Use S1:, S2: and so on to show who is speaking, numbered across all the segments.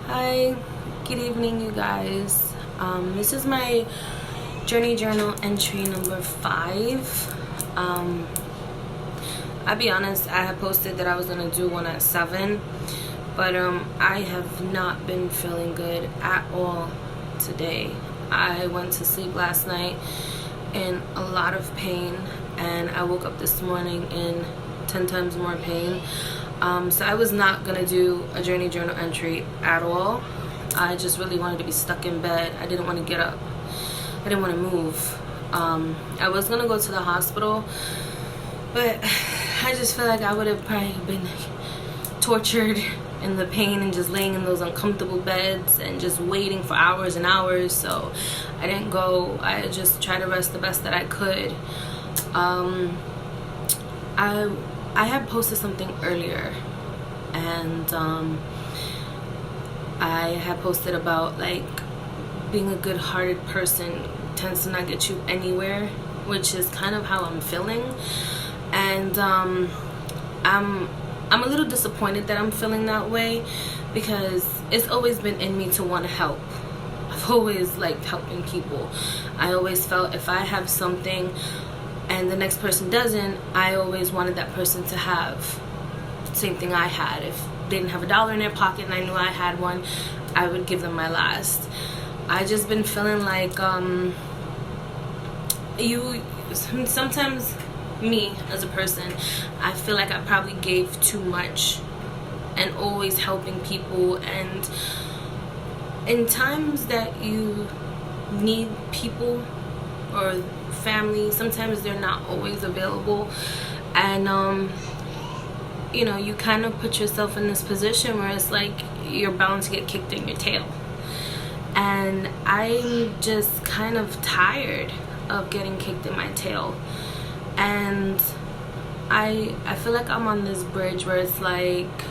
S1: Hi, good evening, you guys. This is my journey journal entry number 5. I'll be honest, I had posted that I was gonna do one at 7, but I have not been feeling good at all today. I went to sleep last night in a lot of pain, and I woke up this morning in 10 times more pain. So I was not gonna do a journey journal entry at all. I just really wanted to be stuck in bed. I didn't want to get up. I didn't want to move. I was gonna go to the hospital, but I just feel like I would have probably been tortured in the pain and just laying in those uncomfortable beds and just waiting for hours and hours. So I didn't go. I just tried to rest the best that I could. I had posted something earlier, and I had posted about like being a good-hearted person tends to not get you anywhere, which is kind of how I'm feeling. And I'm a little disappointed that I'm feeling that way, because it's always been in me to want to help. I've always liked helping people. I always felt if I have something and the next person doesn't, I always wanted that person to have the same thing I had. If they didn't have $1 in their pocket and I knew I had one, I would give them my last. I just been feeling like sometimes me as a person, I feel like I probably gave too much and always helping people, and in times that you need people or family, sometimes they're not always available, and you kind of put yourself in this position where it's like you're bound to get kicked in your tail. And I'm just kind of tired of getting kicked in my tail, and I feel like I'm on this bridge where it's like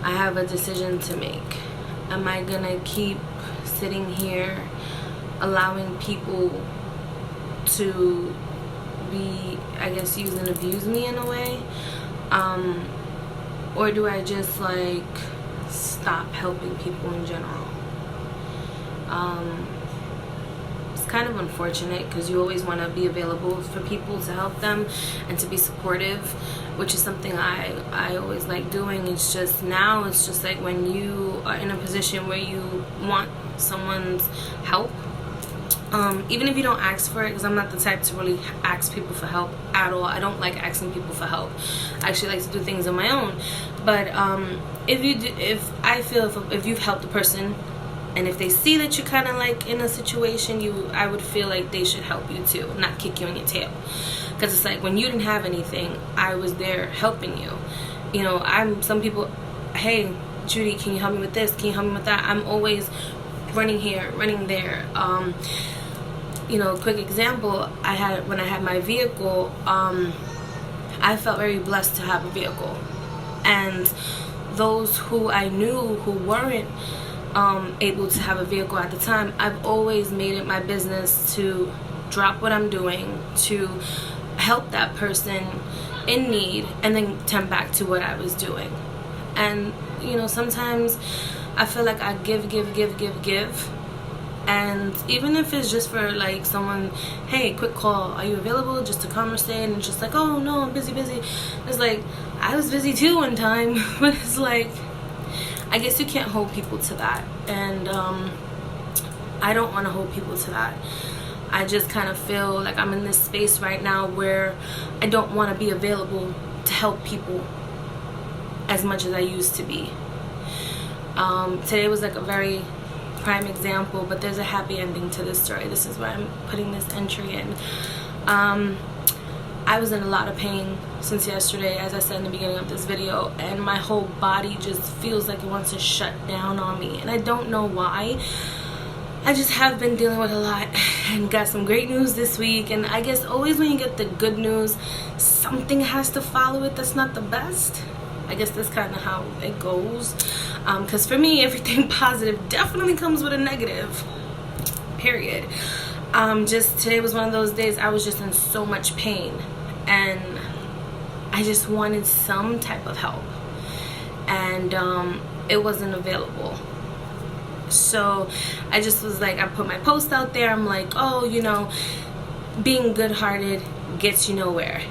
S1: I have a decision to make. Am I gonna keep sitting here allowing people to be, I guess, use and abuse me in a way, or do I just like stop helping people in general? It's kind of unfortunate because you always want to be available for people to help them and to be supportive, which is something I always like doing. It's just now it's just like when you are in a position where you want someone's help, even if you don't ask for it, because I'm not the type to really ask people for help at all. I don't like asking people for help. I actually like to do things on my own. But if you've helped a person, and if they see that you're kind of like in a situation, I would feel like they should help you too, not kick you in your tail. Because it's like when you didn't have anything, I was there helping you. Some people, hey, Judy, can you help me with this? Can you help me with that? I'm always running here, running there. Quick example, when I had my vehicle, I felt very blessed to have a vehicle. And those who I knew who weren't able to have a vehicle at the time, I've always made it my business to drop what I'm doing to help that person in need and then turn back to what I was doing. And sometimes I feel like I give, and even if it's just for like someone, hey, quick call, are you available, just to conversate, and it's just like, oh no, I'm busy, it's like I was busy too one time. But it's like I guess you can't hold people to that, and I don't want to hold people to that. I just kind of feel like I'm in this space right now where I don't want to be available to help people as much as I used to be. Today was like a very prime example, but there's a happy ending to this story. This is why I'm putting this entry in. I was in a lot of pain since yesterday, as I said in the beginning of this video, and my whole body just feels like it wants to shut down on me, and I don't know why. I just have been dealing with a lot and got some great news this week, and I guess always when you get the good news, something has to follow it that's not the best. I guess that's kind of how it goes, because for me, everything positive definitely comes with a negative, period. Just today was one of those days I was just in so much pain, and I just wanted some type of help. and it wasn't available. So I just was like, I put my post out there. I'm like, oh, you know, being good-hearted gets you nowhere.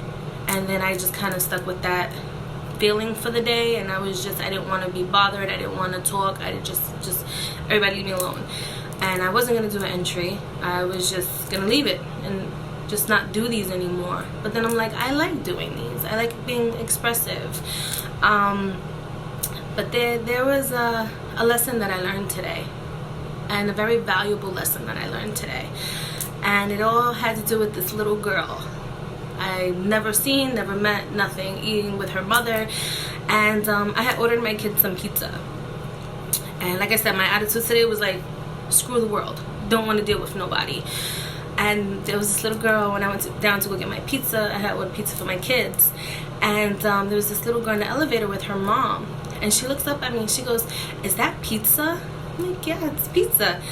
S1: And then I just kind of stuck with that feeling for the day, and I didn't want to be bothered. I didn't want to talk. I just everybody leave me alone. And I wasn't going to do an entry. I was just going to leave it and just not do these anymore. But then I'm like, I like doing these. I like being expressive. But there was a lesson that I learned today, and a very valuable lesson that I learned today. And it all had to do with this little girl I never seen, never met, nothing, eating with her mother. And I had ordered my kids some pizza. And like I said, my attitude today was like, screw the world. Don't want to deal with nobody. And there was this little girl, when I went down to go get my pizza, I had ordered pizza for my kids. And there was this little girl in the elevator with her mom. And she looks up at me and she goes, is that pizza? I'm like, yeah, it's pizza.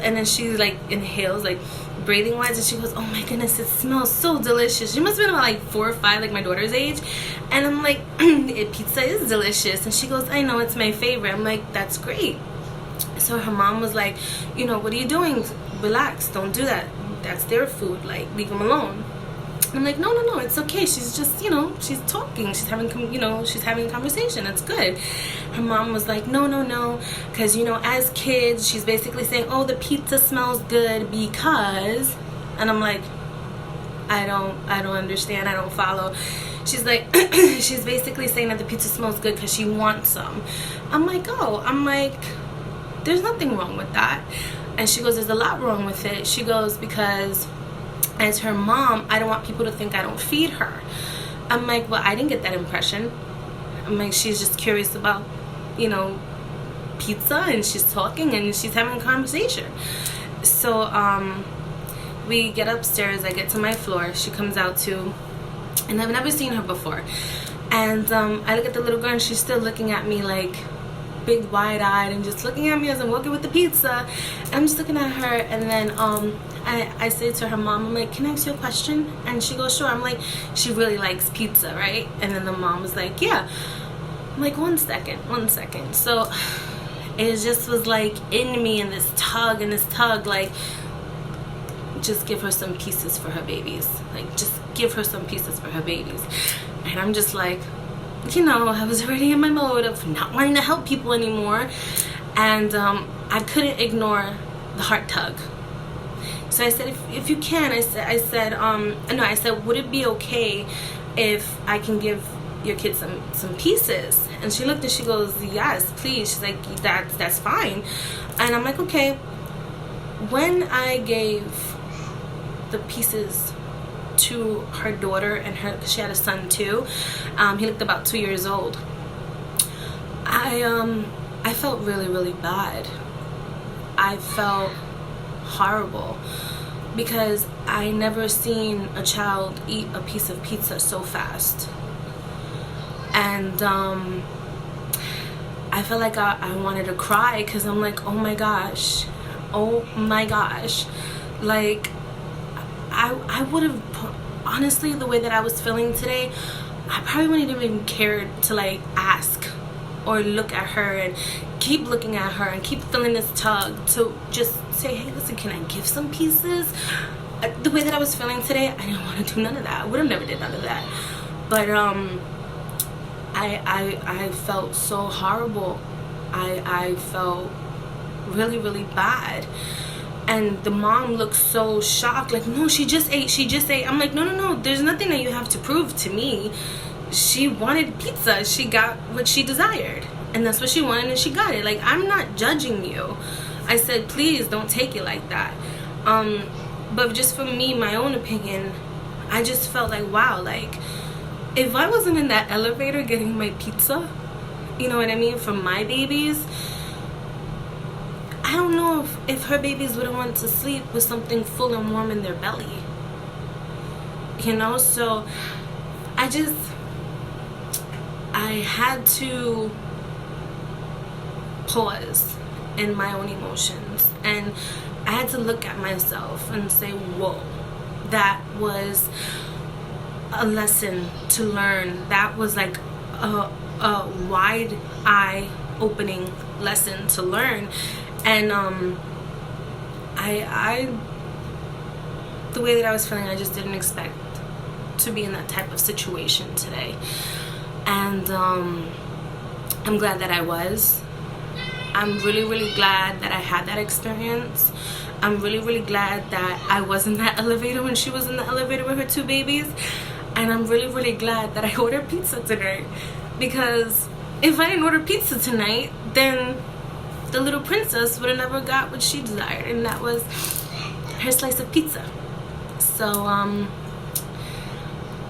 S1: And then she like inhales, like breathing wise, and she goes, oh my goodness, it smells so delicious. She must have been about like 4 or 5, like my daughter's age. And I'm like, pizza is delicious. And she goes, I know, it's my favorite. I'm like, that's great. So her mom was like, you know, what are you doing? Relax, don't do that. That's their food, like leave them alone. I'm like, no, it's okay. She's just, you know, she's talking. She's having, you know, she's having a conversation. It's good. Her mom was like, no. Because, you know, as kids, she's basically saying, oh, the pizza smells good because, and I'm like, I don't understand. I don't follow. She's like, she's basically saying that the pizza smells good because she wants some. I'm like, there's nothing wrong with that. And she goes, there's a lot wrong with it. She goes, because as her mom, I don't want people to think I don't feed her. I'm like, well, I didn't get that impression. I'm like, she's just curious about, you know, pizza, and she's talking and she's having a conversation. So we get upstairs. I get to my floor. She comes out too, and I've never seen her before. And I look at the little girl, and she's still looking at me like big wide-eyed and just looking at me as I'm walking with the pizza. And I'm just looking at her, and then I say to her mom, I'm like, can I ask you a question? And she goes, sure. I'm like, she really likes pizza, right? And then the mom was like, yeah. I'm like, one second. So it just was like in me, and this tug, like, just give her some pieces for her babies. Like, just give her some pieces for her babies. And I'm just like, you know, I was already in my mode of not wanting to help people anymore. And I couldn't ignore the heart tug. So I said, if you can, I said, would it be okay if I can give your kids some pieces? And she looked and she goes, yes, please. She's like, that's fine. And I'm like, okay. When I gave the pieces to her daughter, and cause she had a son too, he looked about 2 years old, I felt really, really bad. I felt horrible because I never seen a child eat a piece of pizza so fast. And I felt like I wanted to cry, because I'm like, oh my gosh, like I would have, honestly, the way that I was feeling today, I probably wouldn't even care to like ask or look at her and keep looking at her and keep feeling this tug to just say, hey, listen, can I give some pieces? The way that I was feeling today, I didn't want to do none of that. I would have never did none of that. But I felt so horrible. I felt really, really bad. And the mom looked so shocked, like, no, she just ate. I'm like, no, there's nothing that you have to prove to me. She wanted pizza. She got what she desired, and that's what she wanted, and she got it. Like, I'm not judging you. I said, please don't take it like that. But just for me, my own opinion, I just felt like, wow, like, if I wasn't in that elevator getting my pizza, you know what I mean, for my babies, I don't know if her babies would have went to sleep with something full and warm in their belly. You know, so I had to pause in my own emotions, and I had to look at myself and say, whoa, that was a lesson to learn. That was like wide eye opening lesson to learn. And I the way that I was feeling, I just didn't expect to be in that type of situation today. And I'm glad that I was. I'm really glad that I had that experience. I'm really glad that I was in that elevator when she was in the elevator with her 2 babies. And I'm really glad that I ordered pizza tonight, because if I didn't order pizza tonight, then the little princess would have never got what she desired, and that was her slice of pizza. So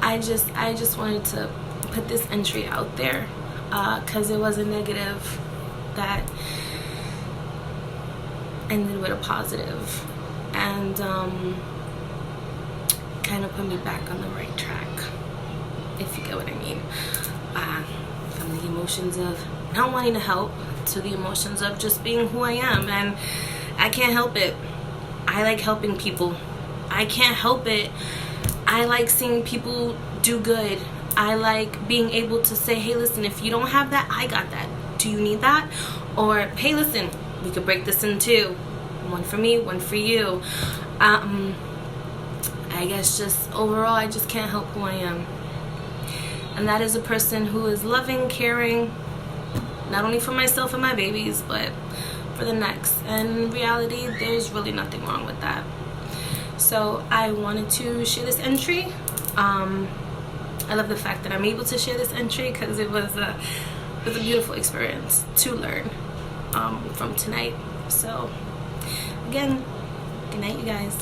S1: I just wanted to put this entry out there, because it was a negative that ended with a positive, and kind of put me back on the right track, if you get what I mean. From the emotions of not wanting to help to the emotions of just being who I am, and I can't help it. I like helping people. I can't help it. I like seeing people do good. I like being able to say, hey, listen, if you don't have that, I got that. Do you need that? Or, hey, listen, we could break this in 2. 1 for me, 1 for you. I guess just overall, I just can't help who I am. And that is a person who is loving, caring, not only for myself and my babies, but for the next. And in reality, there's really nothing wrong with that. So I wanted to share this entry. I love the fact that I'm able to share this entry, because it was a beautiful experience to learn from tonight. So again, good night, you guys.